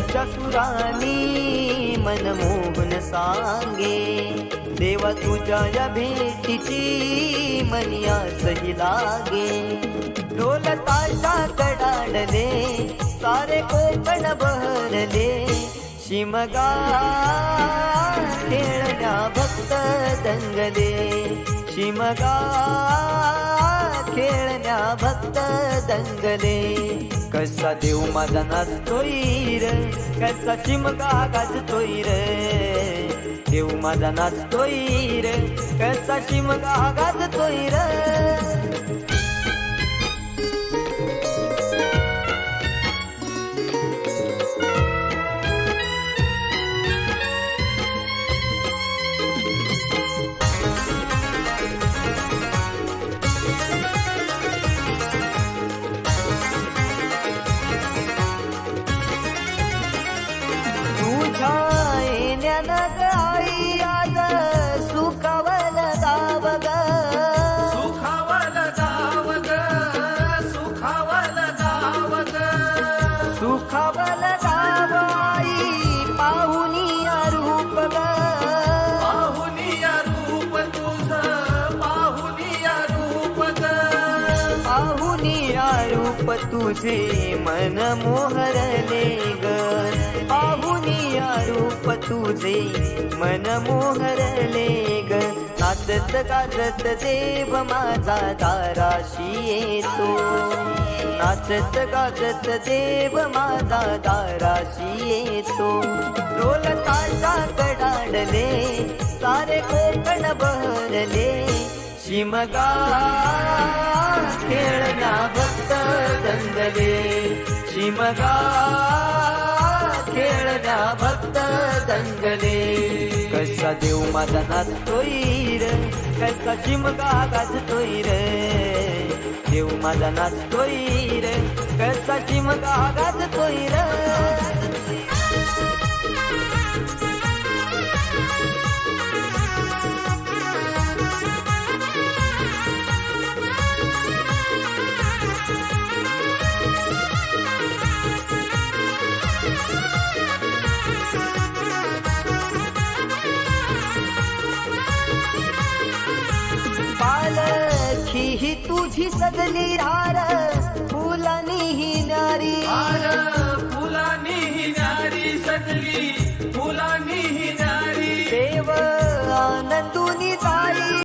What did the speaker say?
तिच्या सुरानी मनमोहन सांगे, देवा तुझ्या या भेटीची मनिया सही लागे. ढोल ताशा कडाडले सारे कोकण बहरले, शिमगा खेळण्या भक्त दंगले, शिमगा खेळण्या भक्त दंगले. कसा देव माझा नाचतोय र, कसा शिमगा गाजतोय र, देव माझा नाचतोय र, कसा शिमगा गाजतोय र. आई आज सुखावल गाव ग, सुखावल गाव ग, सुखावल गाव ग, सुखावल गाव आई पाहुनिया रूप ग, पाहुनिया रूप तुझ, पाहुनिया रूप ग, पाहुनिया रूप तुझे मन मोहरले ग, पाहुनिया रूप तुझे मन मोहरले ग. नाचत गाजत देव माझा दाराशी येतो, नाचत गाजत देव माझा दाराशी येतो. ढोल ताशा कडाडले सारे कोकण बहरले, शिमगा खेळण्या भक्त दंगले, शिमगा खेळण्या भक्त दंगले. कसा देव माझा नाचतोय र, कसा शिमगा गाजतोय र, देव माझा नाचतोय र, कसा शिमगा गाजतोय र. पालखी ही तुझी सजली रा,